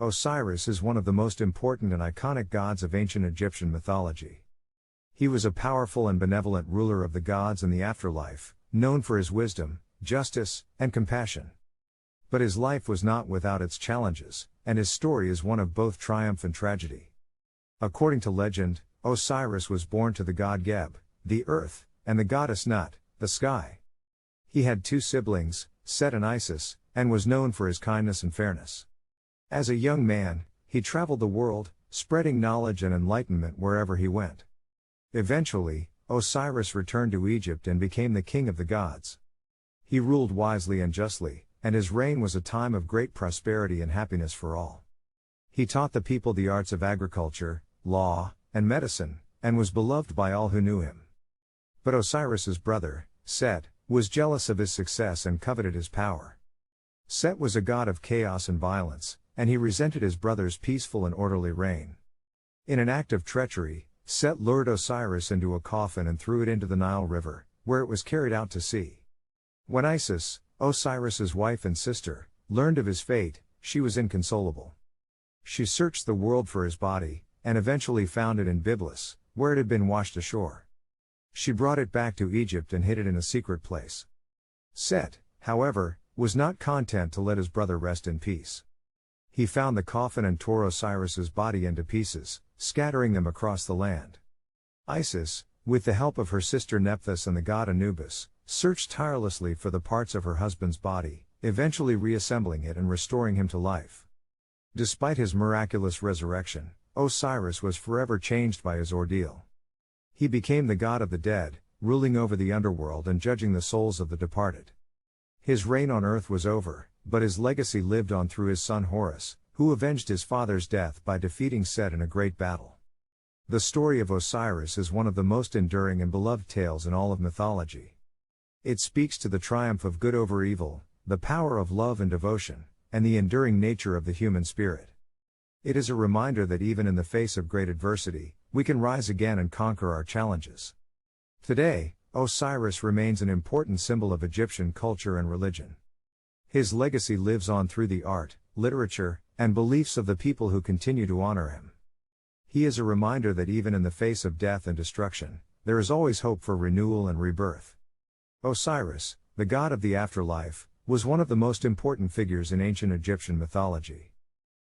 Osiris is one of the most important and iconic gods of ancient Egyptian mythology. He was a powerful and benevolent ruler of the gods and the afterlife, known for his wisdom, justice, and compassion. But his life was not without its challenges, and his story is one of both triumph and tragedy. According to legend, Osiris was born to the god Geb, the earth, and the goddess Nut, the sky. He had two siblings, Set and Isis, and was known for his kindness and fairness. As a young man, he traveled the world, spreading knowledge and enlightenment wherever he went. Eventually, Osiris returned to Egypt and became the king of the gods. He ruled wisely and justly, and his reign was a time of great prosperity and happiness for all. He taught the people the arts of agriculture, law, and medicine, and was beloved by all who knew him. But Osiris's brother, Set, was jealous of his success and coveted his power. Set was a god of chaos and violence, and he resented his brother's peaceful and orderly reign. In an act of treachery, Set lured Osiris into a coffin and threw it into the Nile River, where it was carried out to sea. When Isis, Osiris's wife and sister, learned of his fate, she was inconsolable. She searched the world for his body, and eventually found it in Byblus, where it had been washed ashore. She brought it back to Egypt and hid it in a secret place. Set, however, was not content to let his brother rest in peace. He found the coffin and tore Osiris's body into pieces, scattering them across the land. Isis, with the help of her sister Nephthys and the god Anubis, searched tirelessly for the parts of her husband's body, eventually reassembling it and restoring him to life. Despite his miraculous resurrection, Osiris was forever changed by his ordeal. He became the god of the dead, ruling over the underworld and judging the souls of the departed. His reign on earth was over, but his legacy lived on through his son Horus, who avenged his father's death by defeating Set in a great battle. The story of Osiris is one of the most enduring and beloved tales in all of mythology. It speaks to the triumph of good over evil, the power of love and devotion, and the enduring nature of the human spirit. It is a reminder that even in the face of great adversity, we can rise again and conquer our challenges. Today, Osiris remains an important symbol of Egyptian culture and religion. His legacy lives on through the art, literature, and beliefs of the people who continue to honor him. He is a reminder that even in the face of death and destruction, there is always hope for renewal and rebirth. Osiris, the god of the afterlife, was one of the most important figures in ancient Egyptian mythology.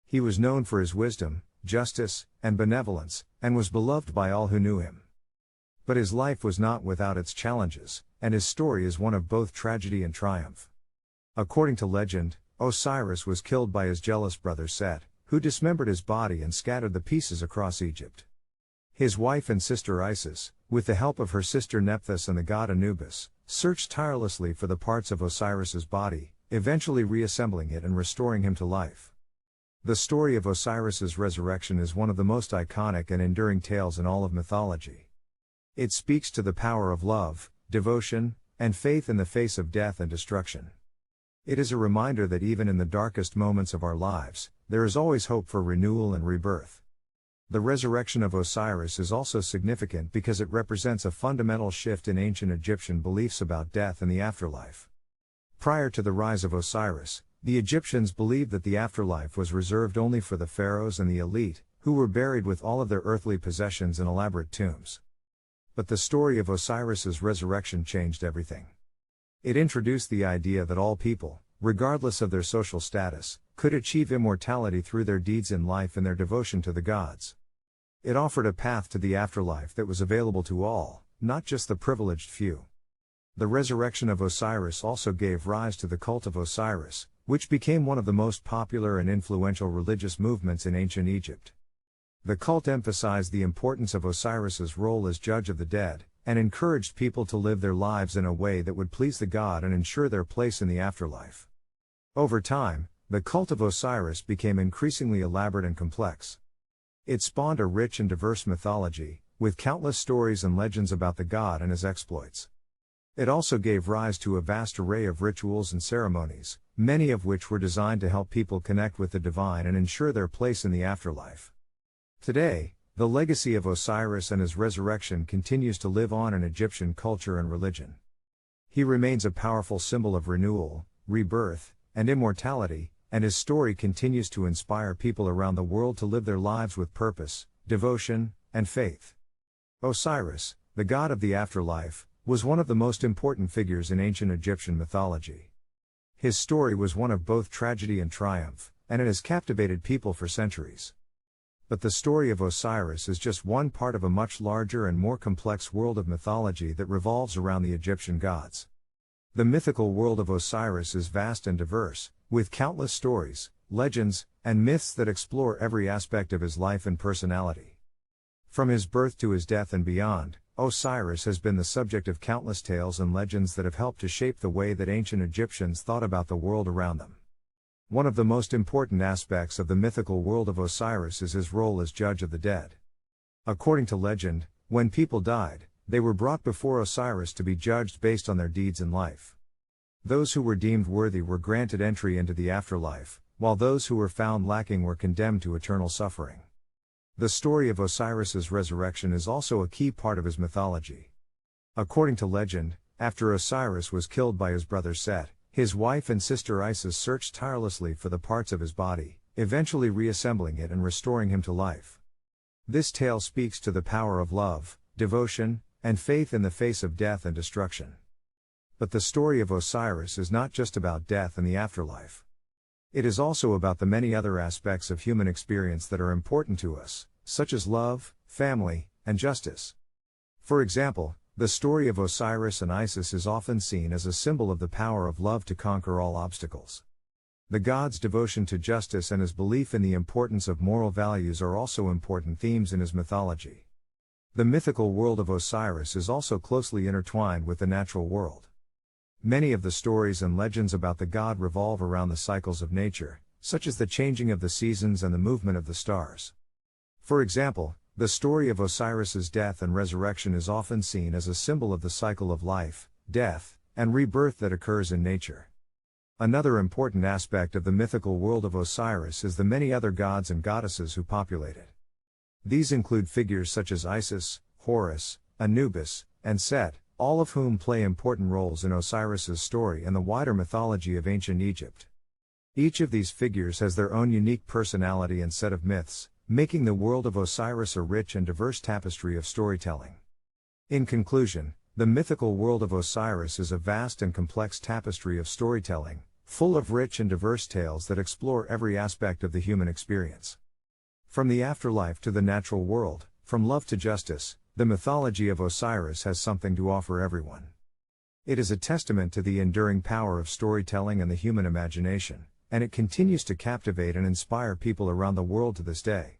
He was known for his wisdom, justice, and benevolence, and was beloved by all who knew him. But his life was not without its challenges, and his story is one of both tragedy and triumph. According to legend, Osiris was killed by his jealous brother Set, who dismembered his body and scattered the pieces across Egypt. His wife and sister Isis, with the help of her sister Nephthys and the god Anubis, searched tirelessly for the parts of Osiris's body, eventually reassembling it and restoring him to life. The story of Osiris's resurrection is one of the most iconic and enduring tales in all of mythology. It speaks to the power of love, devotion, and faith in the face of death and destruction. It is a reminder that even in the darkest moments of our lives, there is always hope for renewal and rebirth. The resurrection of Osiris is also significant because it represents a fundamental shift in ancient Egyptian beliefs about death and the afterlife. Prior to the rise of Osiris, the Egyptians believed that the afterlife was reserved only for the pharaohs and the elite, who were buried with all of their earthly possessions in elaborate tombs. But the story of Osiris's resurrection changed everything. It introduced the idea that all people, regardless of their social status, could achieve immortality through their deeds in life and their devotion to the gods. It offered a path to the afterlife that was available to all, not just the privileged few. The resurrection of Osiris also gave rise to the cult of Osiris, which became one of the most popular and influential religious movements in ancient Egypt. The cult emphasized the importance of Osiris's role as judge of the dead, and encouraged people to live their lives in a way that would please the god and ensure their place in the afterlife. Over time, the cult of Osiris became increasingly elaborate and complex. It spawned a rich and diverse mythology, with countless stories and legends about the god and his exploits. It also gave rise to a vast array of rituals and ceremonies, many of which were designed to help people connect with the divine and ensure their place in the afterlife. Today, the legacy of Osiris and his resurrection continues to live on in Egyptian culture and religion. He remains a powerful symbol of renewal, rebirth, and immortality, and his story continues to inspire people around the world to live their lives with purpose, devotion, and faith. Osiris, the god of the afterlife, was one of the most important figures in ancient Egyptian mythology. His story was one of both tragedy and triumph, and it has captivated people for centuries. But the story of Osiris is just one part of a much larger and more complex world of mythology that revolves around the Egyptian gods. The mythical world of Osiris is vast and diverse, with countless stories, legends, and myths that explore every aspect of his life and personality. From his birth to his death and beyond, Osiris has been the subject of countless tales and legends that have helped to shape the way that ancient Egyptians thought about the world around them. One of the most important aspects of the mythical world of Osiris is his role as judge of the dead. According to legend, when people died, they were brought before Osiris to be judged based on their deeds in life. Those who were deemed worthy were granted entry into the afterlife, while those who were found lacking were condemned to eternal suffering. The story of Osiris's resurrection is also a key part of his mythology. According to legend, after Osiris was killed by his brother Set, his wife and sister Isis searched tirelessly for the parts of his body, eventually reassembling it and restoring him to life. This tale speaks to the power of love, devotion, and faith in the face of death and destruction. But the story of Osiris is not just about death and the afterlife. It is also about the many other aspects of human experience that are important to us, such as love, family, and justice. For example, the story of Osiris and Isis is often seen as a symbol of the power of love to conquer all obstacles. The god's devotion to justice and his belief in the importance of moral values are also important themes in his mythology. The mythical world of Osiris is also closely intertwined with the natural world. Many of the stories and legends about the god revolve around the cycles of nature, such as the changing of the seasons and the movement of the stars. For example, the story of Osiris's death and resurrection is often seen as a symbol of the cycle of life, death, and rebirth that occurs in nature. Another important aspect of the mythical world of Osiris is the many other gods and goddesses who populate it. These include figures such as Isis, Horus, Anubis, and Set, all of whom play important roles in Osiris's story and the wider mythology of ancient Egypt. Each of these figures has their own unique personality and set of myths, making the world of Osiris a rich and diverse tapestry of storytelling. In conclusion, the mythical world of Osiris is a vast and complex tapestry of storytelling, full of rich and diverse tales that explore every aspect of the human experience. From the afterlife to the natural world, from love to justice, the mythology of Osiris has something to offer everyone. It is a testament to the enduring power of storytelling and the human imagination, and it continues to captivate and inspire people around the world to this day.